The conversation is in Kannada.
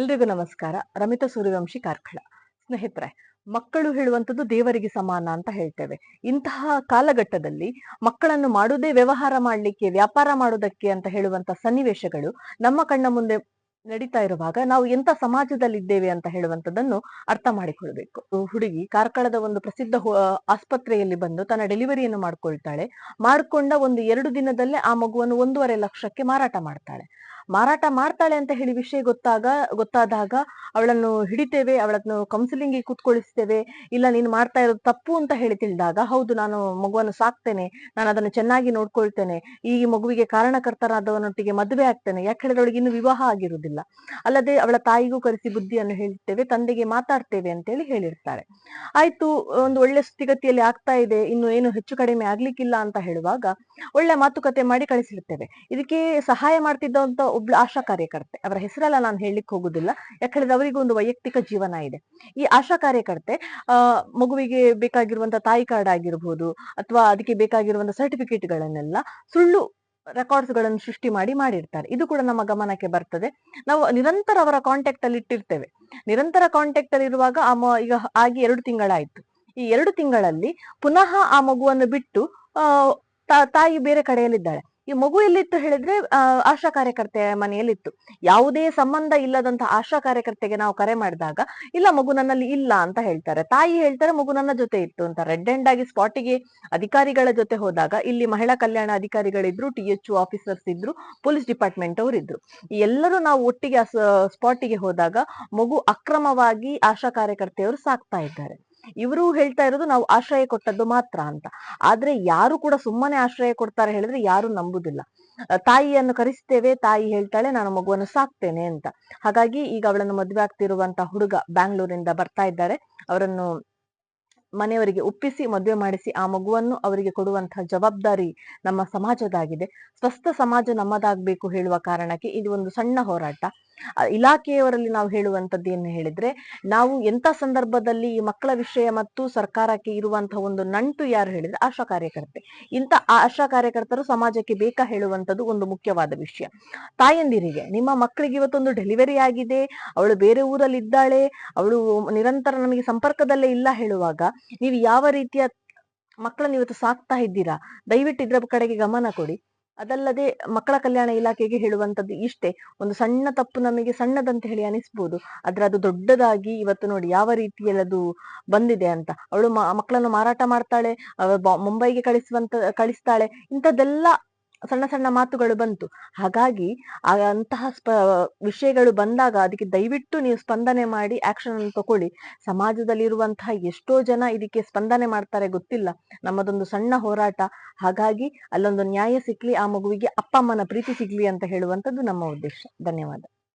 ಎಲ್ರಿಗೂ ನಮಸ್ಕಾರ. ರಮಿತಾ ಸೂರ್ಯವಂಶಿ ಕಾರ್ಕಳ. ಸ್ನೇಹಿತರೆ, ಮಕ್ಕಳು ಹೇಳುವಂಥದ್ದು ದೇವರಿಗೆ ಸಮಾನ ಅಂತ ಹೇಳ್ತೇವೆ. ಇಂತಹ ಕಾಲಘಟ್ಟದಲ್ಲಿ ಮಕ್ಕಳನ್ನು ಮಾಡುವುದೇ ವ್ಯವಹಾರ ಮಾಡ್ಲಿಕ್ಕೆ, ವ್ಯಾಪಾರ ಮಾಡುವುದಕ್ಕೆ ಅಂತ ಹೇಳುವಂತ ಸನ್ನಿವೇಶಗಳು ನಮ್ಮ ಕಣ್ಣ ಮುಂದೆ ನಡೀತಾ ಇರುವಾಗ ನಾವು ಎಂತ ಸಮಾಜದಲ್ಲಿದ್ದೇವೆ ಅಂತ ಹೇಳುವಂತದನ್ನು ಅರ್ಥ ಮಾಡಿಕೊಳ್ಬೇಕು. ಹುಡುಗಿ ಕಾರ್ಕಳದ ಒಂದು ಪ್ರಸಿದ್ಧ ಆಸ್ಪತ್ರೆಯಲ್ಲಿ ಬಂದು ತನ್ನ ಡೆಲಿವರಿಯನ್ನು ಮಾಡ್ಕೊಳ್ತಾಳೆ. ಮಾಡ್ಕೊಂಡ ಒಂದು 2 ದಿನದಲ್ಲೇ ಆ ಮಗುವನ್ನು 1.5 ಲಕ್ಷಕ್ಕೆ ಮಾರಾಟ ಮಾಡ್ತಾಳೆ ಅಂತ ಹೇಳಿ ವಿಷಯ ಗೊತ್ತಾದಾಗ ಅವಳನ್ನು ಹಿಡಿತೇವೆ, ಅವಳನ್ನು ಕೌನ್ಸಿಲಿಂಗ್ ಕೂತ್ಕೊಳಿಸ್ತೇವೆ. ಇಲ್ಲ, ನೀನು ಮಾಡ್ತಾ ಇರೋದು ತಪ್ಪು ಅಂತ ಹೇಳಿ ತಿಳಿದಾಗ, ಹೌದು ನಾನು ಮಗುವನ್ನು ಸಾಕ್ತೇನೆ, ನಾನು ಅದನ್ನು ಚೆನ್ನಾಗಿ ನೋಡ್ಕೊಳ್ತೇನೆ, ಈ ಮಗುವಿಗೆ ಕಾರಣಕರ್ತರಾದವನೊಟ್ಟಿಗೆ ಮದುವೆ ಆಗ್ತೇನೆ, ಯಾಕೆ ಹೇಳಿದ್ರೆ ಅವಳಿಗೆ ಇನ್ನು ವಿವಾಹ ಆಗಿರುವುದಿಲ್ಲ. ಅಲ್ಲದೆ ಅವಳ ತಾಯಿಗೂ ಕರೆಸಿ ಬುದ್ಧಿಯನ್ನು ಹೇಳ್ತೇವೆ, ತಂದೆಗೆ ಮಾತಾಡ್ತೇವೆ ಅಂತೇಳಿ ಹೇಳಿರ್ತಾರೆ. ಆಯ್ತು, ಒಂದು ಒಳ್ಳೆ ಸ್ಥಿತಿಗತಿಯಲ್ಲಿ ಆಗ್ತಾ ಇದೆ, ಇನ್ನು ಏನು ಹೆಚ್ಚು ಕಡಿಮೆ ಆಗ್ಲಿಕ್ಕಿಲ್ಲ ಅಂತ ಹೇಳುವಾಗ ಒಳ್ಳೆ ಮಾತುಕತೆ ಮಾಡಿ ಕಳಿಸಿರ್ತೇವೆ. ಇದಕ್ಕೆ ಸಹಾಯ ಮಾಡ್ತಿದ್ದಂತ ಒಬ್ಳು ಆಶಾ ಕಾರ್ಯಕರ್ತೆ, ಅವರ ಹೆಸರೆಲ್ಲ ನಾನು ಹೇಳಲಿಕ್ಕೆ ಹೋಗುದಿಲ್ಲ, ಯಾಕಂದ್ರೆ ಅವರಿಗೂ ಒಂದು ವೈಯಕ್ತಿಕ ಜೀವನ ಇದೆ. ಈ ಆಶಾ ಕಾರ್ಯಕರ್ತೆ ಮಗುವಿಗೆ ಬೇಕಾಗಿರುವಂತ ತಾಯಿ ಕಾರ್ಡ್ ಆಗಿರ್ಬೋದು ಅಥವಾ ಅದಕ್ಕೆ ಬೇಕಾಗಿರುವಂತ ಸರ್ಟಿಫಿಕೇಟ್ಗಳನ್ನೆಲ್ಲ ಸುಳ್ಳು ರೆಕಾರ್ಡ್ಸ್ ಗಳನ್ನು ಸೃಷ್ಟಿ ಮಾಡಿರ್ತಾರೆ. ಇದು ಕೂಡ ನಮ್ಮ ಗಮನಕ್ಕೆ ಬರ್ತದೆ. ನಾವು ನಿರಂತರ ಅವರ ಕಾಂಟ್ಯಾಕ್ಟ್ ಅಲ್ಲಿ ಇಟ್ಟಿರ್ತೇವೆ. ನಿರಂತರ ಕಾಂಟ್ಯಾಕ್ಟ್ ಅಲ್ಲಿ ಇರುವಾಗ ಈಗ ಆಗಿ 2 ತಿಂಗಳಾಯ್ತು. ಈ 2 ತಿಂಗಳಲ್ಲಿ ಪುನಃ ಆ ಮಗುವನ್ನು ಬಿಟ್ಟು ತಾಯಿ ಬೇರೆ ಕಡೆಯಲ್ಲಿದ್ದಾಳೆ. ಈ ಮಗು ಎಲ್ಲಿತ್ತು ಹೇಳಿದ್ರೆ ಆಶಾ ಕಾರ್ಯಕರ್ತೆಯ ಮನೆಯಲ್ಲಿತ್ತು. ಯಾವುದೇ ಸಂಬಂಧ ಇಲ್ಲದಂತ ಆಶಾ ಕಾರ್ಯಕರ್ತೆಗೆ ನಾವು ಕರೆ ಮಾಡಿದಾಗ, ಇಲ್ಲ ಮಗು ನನ್ನಲ್ಲಿ ಇಲ್ಲ ಅಂತ ಹೇಳ್ತಾರೆ. ತಾಯಿ ಹೇಳ್ತಾರೆ ಮಗು ನನ್ನ ಜೊತೆ ಇತ್ತು ಅಂತ. ರೆಡ್ ಹ್ಯಾಂಡ್ ಆಗಿ ಸ್ಪಾಟಿಗೆ ಅಧಿಕಾರಿಗಳ ಜೊತೆ ಹೋದಾಗ, ಇಲ್ಲಿ ಮಹಿಳಾ ಕಲ್ಯಾಣ ಅಧಿಕಾರಿಗಳಿದ್ರು, THO ಆಫೀಸರ್ಸ್ ಇದ್ರು, ಪೊಲೀಸ್ ಡಿಪಾರ್ಟ್ಮೆಂಟ್ ಅವರು ಇದ್ರು. ಎಲ್ಲರೂ ನಾವು ಒಟ್ಟಿಗೆ ಸ್ಪಾಟಿಗೆ ಹೋದಾಗ ಮಗು ಅಕ್ರಮವಾಗಿ ಆಶಾ ಕಾರ್ಯಕರ್ತೆಯವರು ಸಾಕ್ತಾ ಇದ್ದಾರೆ. ಇವರು ಹೇಳ್ತಾ ಇರೋದು ನಾವು ಆಶ್ರಯ ಕೊಟ್ಟದ್ದು ಮಾತ್ರ ಅಂತ. ಆದ್ರೆ ಯಾರು ಕೂಡ ಸುಮ್ಮನೆ ಆಶ್ರಯ ಕೊಡ್ತಾರೆ ಹೇಳಿದ್ರೆ ಯಾರು ನಂಬುದಿಲ್ಲ. ತಾಯಿಯನ್ನು ಕರೆಸ್ತೇವೆ, ತಾಯಿ ಹೇಳ್ತಾಳೆ ನಾನು ಮಗುವನ್ನು ಸಾಕ್ತೇನೆ ಅಂತ. ಹಾಗಾಗಿ ಈಗ ಅವಳನ್ನು ಮದುವೆ ಆಗ್ತಿರುವಂತ ಹುಡುಗ ಬ್ಯಾಂಗ್ಳೂರಿಂದ ಬರ್ತಾ ಇದ್ದಾರೆ. ಅವರನ್ನು ಮನೆಯವರಿಗೆ ಒಪ್ಪಿಸಿ ಮದುವೆ ಮಾಡಿಸಿ ಆ ಮಗುವನ್ನು ಅವರಿಗೆ ಕೊಡುವಂತಹ ಜವಾಬ್ದಾರಿ ನಮ್ಮ ಸಮಾಜದಾಗಿದೆ. ಸ್ವಸ್ಥ ಸಮಾಜ ನಮ್ಮದಾಗಬೇಕು ಹೇಳುವ ಕಾರಣಕ್ಕೆ ಇದು ಒಂದು ಸಣ್ಣ ಹೋರಾಟ. ಇಲಾಖೆಯವರಲ್ಲಿ ನಾವು ಹೇಳುವಂತದ್ದು ಏನು ಹೇಳಿದ್ರೆ, ನಾವು ಎಂತ ಸಂದರ್ಭದಲ್ಲಿ ಈ ಮಕ್ಕಳ ವಿಷಯ ಮತ್ತು ಸರ್ಕಾರಕ್ಕೆ ಇರುವಂತಹ ಒಂದು ನಂಟು ಯಾರು ಹೇಳಿದ್ರೆ ಆಶಾ ಕಾರ್ಯಕರ್ತೆ. ಇಂಥ ಆಶಾ ಕಾರ್ಯಕರ್ತರು ಸಮಾಜಕ್ಕೆ ಬೇಕಾ ಹೇಳುವಂತದ್ದು ಒಂದು ಮುಖ್ಯವಾದ ವಿಷಯ. ತಾಯಂದಿರಿಗೆ, ನಿಮ್ಮ ಮಕ್ಕಳಿಗೆ ಇವತ್ತೊಂದು ಡೆಲಿವರಿ ಆಗಿದೆ, ಅವಳು ಬೇರೆ ಊರಲ್ಲಿ ಇದ್ದಾಳೆ, ಅವಳು ನಿರಂತರ ನಮಗೆ ಸಂಪರ್ಕದಲ್ಲೇ ಇಲ್ಲ ಹೇಳುವಾಗ ನೀವು ಯಾವ ರೀತಿಯ ಮಕ್ಕಳನ್ನು ಇವತ್ತು ಸಾಕ್ತಾ ಇದ್ದೀರಾ? ದಯವಿಟ್ಟು ಇದ್ರ ಕಡೆಗೆ ಗಮನ ಕೊಡಿ. ಅದಲ್ಲದೆ ಮಕ್ಕಳ ಕಲ್ಯಾಣ ಇಲಾಖೆಗೆ ಹೇಳುವಂತದ್ದು ಇಷ್ಟೇ, ಒಂದು ಸಣ್ಣ ತಪ್ಪು ನಮಗೆ ಸಣ್ಣದಂತ ಹೇಳಿ ಅನಿಸ್ಬೋದು, ಆದ್ರೆ ಅದು ದೊಡ್ಡದಾಗಿ ಇವತ್ತು ನೋಡಿ ಯಾವ ರೀತಿಯಲ್ಲಿ ಅದು ಬಂದಿದೆ ಅಂತ. ಅವಳು ಮಕ್ಕಳನ್ನು ಮಾರಾಟ ಮಾಡ್ತಾಳೆ, ಮುಂಬೈಗೆ ಕಳಿಸ್ತಾಳೆ, ಇಂಥದ್ದೆಲ್ಲ ಸಣ್ಣ ಸಣ್ಣ ಮಾತುಗಳು ಬಂತು. ಹಾಗಾಗಿ ಅಂತಹ ವಿಷಯಗಳು ಬಂದಾಗ ಅದಕ್ಕೆ ದಯವಿಟ್ಟು ನೀವು ಸ್ಪಂದನೆ ಮಾಡಿ ಆಕ್ಷನ್ ಅನ್ನು ತಗೊಳ್ಳಿ. ಸಮಾಜದಲ್ಲಿರುವಂತಹ ಎಷ್ಟೋ ಜನ ಇದಕ್ಕೆ ಸ್ಪಂದನೆ ಮಾಡ್ತಾರೆ ಗೊತ್ತಿಲ್ಲ. ನಮ್ಮದೊಂದು ಸಣ್ಣ ಹೋರಾಟ. ಹಾಗಾಗಿ ಅಲ್ಲೊಂದು ನ್ಯಾಯ ಸಿಗ್ಲಿ, ಆ ಮಗುವಿಗೆ ಅಪ್ಪ ಅಮ್ಮನ ಪ್ರೀತಿ ಸಿಗ್ಲಿ ಅಂತ ಹೇಳುವಂತದ್ದು ನಮ್ಮ ಉದ್ದೇಶ. ಧನ್ಯವಾದ.